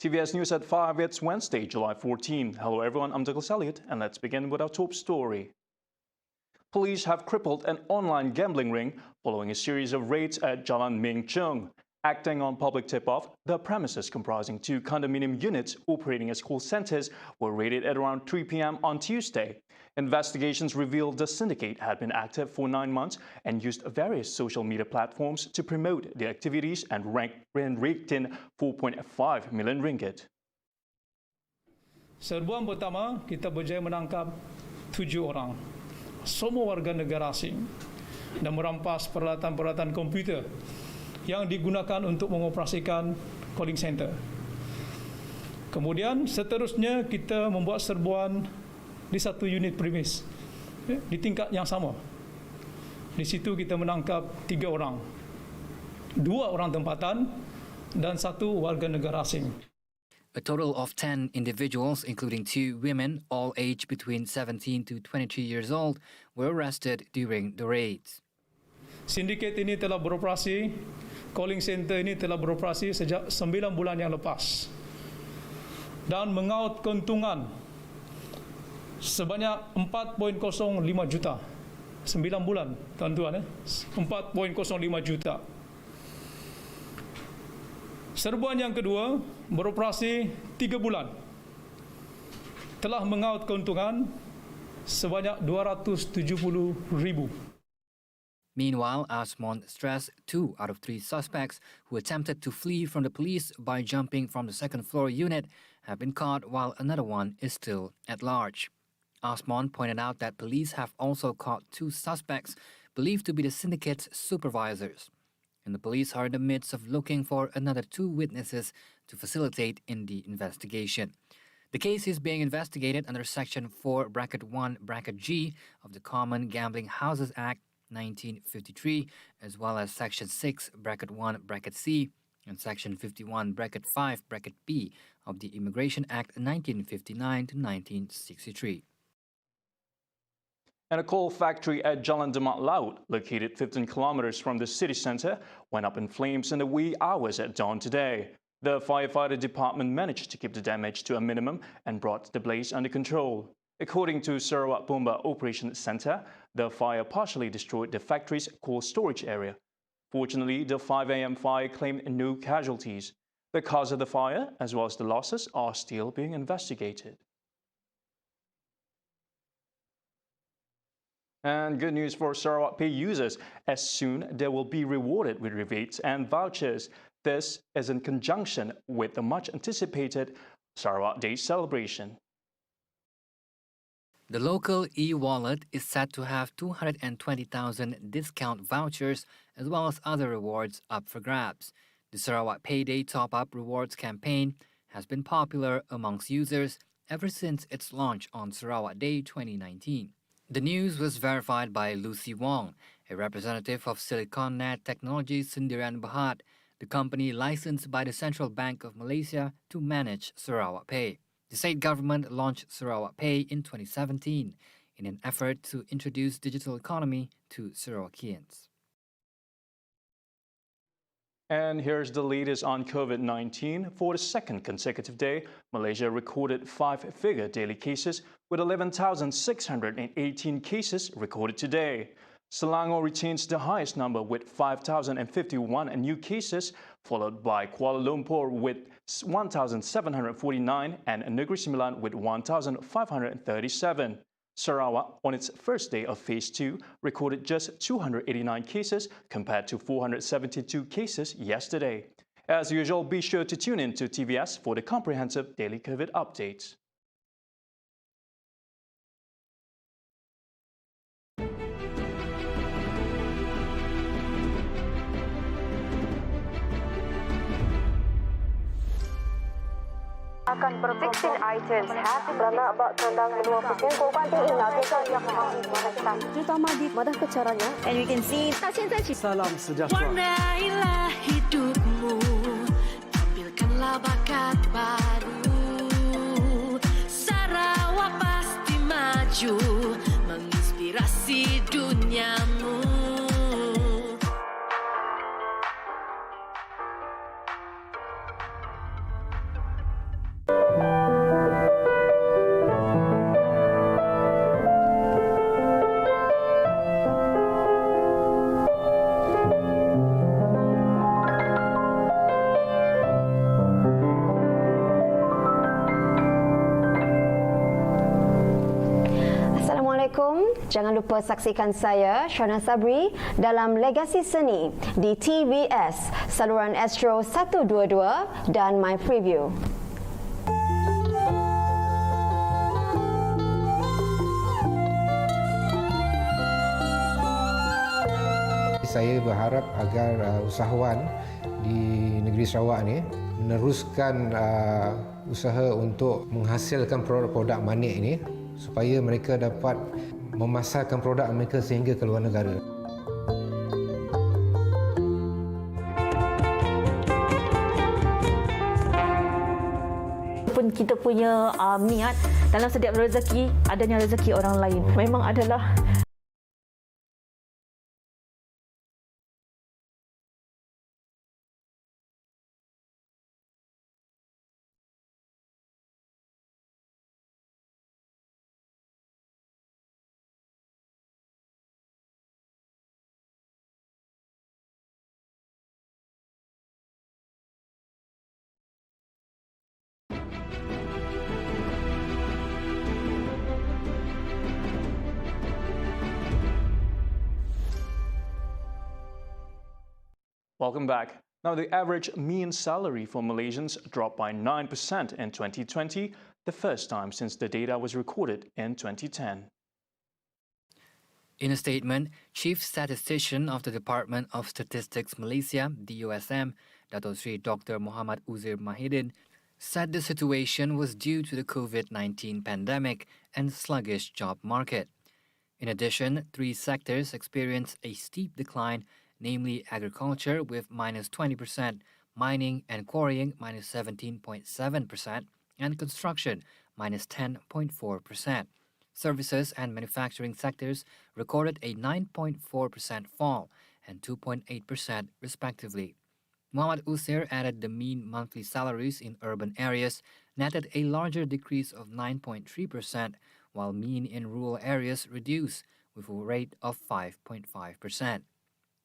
TVS News at 5, it's Wednesday, July 14. Hello everyone, I'm Douglas Elliott, and let's begin with our top story. Police have crippled an online gambling ring following a series of raids at Jalan Ming Chung. Acting on public tip-off, the premises comprising 2 condominium units operating as call centers were raided at around 3 p.m. on Tuesday. Investigations revealed the syndicate had been active for 9 months and used various social media platforms to promote their activities and raked in 4.5 million ringgit. Serbuan pertama, kita berjaya menangkap 7 orang, semua warga negara asing, dan merampas peralatan-peralatan komputer yang digunakan untuk mengoperasikan calling center. Kemudian seterusnya kita membuat serbuan di 1 unit premis di tingkat yang sama. Di situ kita menangkap 3 orang, 2 orang tempatan dan 1 warga negara asing. A total of 10 individuals, including 2 women, all aged between 17 to 23 years old, were arrested during the raids. Sindiket ini telah beroperasi, calling center ini telah beroperasi sejak 9 bulan yang lepas dan mengaut keuntungan sebanyak 4.05 juta. 9 bulan, tuan-tuan, 4.05 juta. Serbuan yang kedua beroperasi 3 bulan. Telah mengaut keuntungan sebanyak 270,000. Meanwhile, Asmon stressed 2 out of 3 suspects who attempted to flee from the police by jumping from the second-floor unit have been caught, while another one is still at large. Asmon pointed out that police have also caught 2 suspects believed to be the syndicate's supervisors, and the police are in the midst of looking for another 2 witnesses to facilitate in the investigation. The case is being investigated under Section 4(1)(g) of the Common Gambling Houses Act 1953, as well as Section 6(1)(c) and Section 51(5)(b) of the Immigration Act 1959 to 1963. And a coal factory at Jalan Demak Laut, located 15 kilometers from the city center, went up in flames in the wee hours at dawn today. The firefighter department managed to keep the damage to a minimum and brought the blaze under control. According to Sarawak Bomba Operations Center, the fire partially destroyed the factory's coal storage area. Fortunately, the 5 a.m. fire claimed no casualties. The cause of the fire, as well as the losses, are still being investigated. And good news for sarawakpay users, as soon they will be rewarded with rebates and vouchers. This is in conjunction with the much-anticipated Sarawak Day celebration. The local e-wallet is set to have 220,000 discount vouchers as well as other rewards up for grabs. The Sarawak Payday Top-Up Rewards campaign has been popular amongst users ever since its launch on Sarawak Day 2019. The news was verified by Lucy Wong, a representative of SiliconNet Technologies Sendirian Berhad, the company licensed by the Central Bank of Malaysia to manage Sarawak Pay. The state government launched Sarawak Pay in 2017 in an effort to introduce digital economy to Sarawakians. And here's the latest on COVID-19. For the second consecutive day, Malaysia recorded 5-figure daily cases with 11,618 cases recorded today. Selangor retains the highest number with 5,051 new cases, followed by Kuala Lumpur with 1,749 and Negeri Sembilan with 1,537. Sarawak, on its first day of Phase 2, recorded just 289 cases compared to 472 cases yesterday. As usual, be sure to tune in to TVS for the comprehensive daily COVID updates. Akan berfixing items happy beranak bak kandang menua pusing kau panting ingat kita yang mahu mereka terutama di madah kecaranya and you can see salam sejahtera warnailah hidupmu tampilkanlah bakat baru Sarawak pasti maju menginspirasi Jangan lupa saksikan saya, Shana Sabri, dalam Legasi Seni di TVS, saluran Astro 122 dan My Preview. Saya berharap agar usahawan di negeri Sarawak ni meneruskan usaha untuk menghasilkan produk-produk manik ini supaya mereka dapat memasarkan produk mereka sehingga ke luar negara. Pun kita punya niat dalam setiap rezeki adanya rezeki orang lain. Memang adalah Welcome back. Now, the average mean salary for Malaysians dropped by 9% in 2020, the first time since the data was recorded in 2010. In a statement, Chief Statistician of the Department of Statistics Malaysia, DOSM, Dato Sri Dr. Muhammad Uzair Mahidin, said the situation was due to the COVID-19 pandemic and sluggish job market. In addition, 3 sectors experienced a steep decline, namely agriculture with minus 20%, mining and quarrying minus 17.7%, and construction minus 10.4%. Services and manufacturing sectors recorded a 9.4% fall and 2.8% respectively. Muhammad Uzair added the mean monthly salaries in urban areas netted a larger decrease of 9.3%, while mean in rural areas reduced with a rate of 5.5%.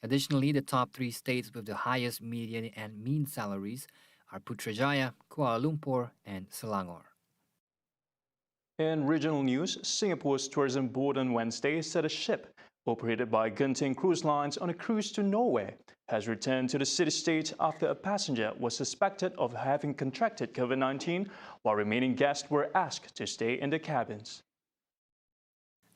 Additionally, the top 3 states with the highest median and mean salaries are Putrajaya, Kuala Lumpur, and Selangor. In regional news, Singapore's Tourism Board on Wednesday said a ship operated by Genting Cruise Lines on a cruise to Norway has returned to the city-state after a passenger was suspected of having contracted COVID-19, while remaining guests were asked to stay in the cabins.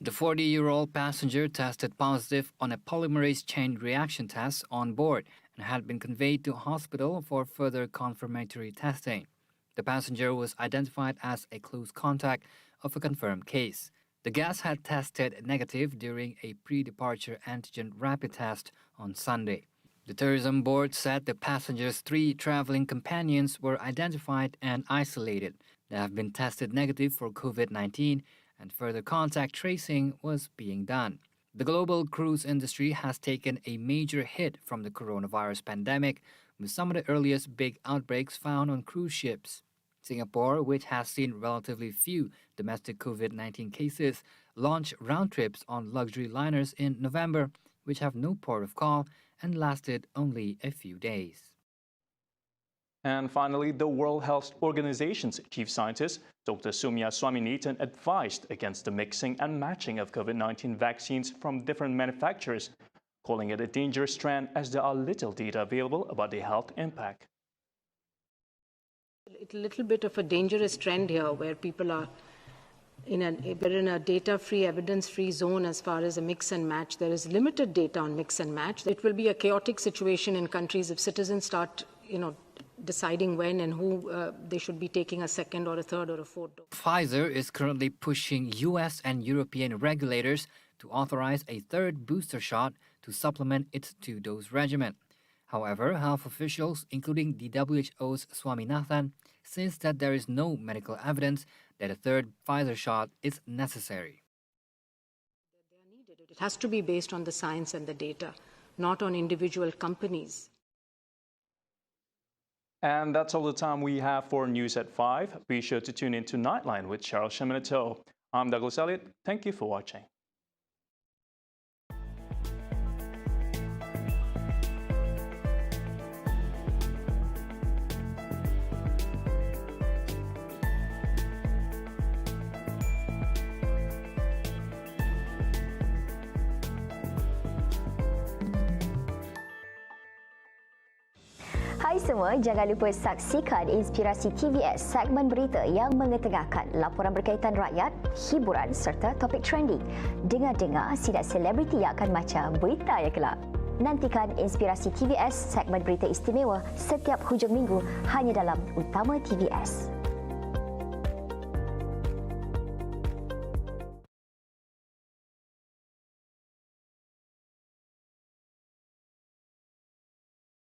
The 40-year-old passenger tested positive on a polymerase chain reaction test on board and had been conveyed to hospital for further confirmatory testing. The passenger was identified as a close contact of a confirmed case. The guest had tested negative during a pre-departure antigen rapid test on Sunday. The tourism board said the passenger's 3 traveling companions were identified and isolated. They have been tested negative for COVID-19, and further contact tracing was being done. The global cruise industry has taken a major hit from the coronavirus pandemic, with some of the earliest big outbreaks found on cruise ships. Singapore, which has seen relatively few domestic COVID-19 cases, launched round trips on luxury liners in November, which have no port of call and lasted only a few days. And finally, the World Health Organization's chief scientist, Dr. Soumya Swaminathan, advised against the mixing and matching of COVID-19 vaccines from different manufacturers, calling it a dangerous trend as there are little data available about the health impact. It's a little bit of a dangerous trend here where people are in a data-free, evidence-free zone as far as a mix and match. There is limited data on mix and match. It will be a chaotic situation in countries if citizens start, deciding when and who they should be taking a second or a third or a fourth dose. Pfizer is currently pushing US and European regulators to authorize a 3rd booster shot to supplement its 2-dose regimen. However, health officials, including the WHO's Swaminathan, says that there is no medical evidence that a 3rd Pfizer shot is necessary. They are needed. It has to be based on the science and the data, not on individual companies. And that's all the time we have for News at 5. Be sure to tune in to Nightline with Cheryl Sheminato. I'm Douglas Elliott. Thank you for watching. Hai semua, jangan lupa saksikan Inspirasi TVS segmen berita yang mengetengahkan laporan berkaitan rakyat, hiburan serta topik trending. Dengar-dengar sidak selebriti yang akan macam berita yang kelak. Nantikan Inspirasi TVS segmen berita istimewa setiap hujung minggu hanya dalam Utama TVS.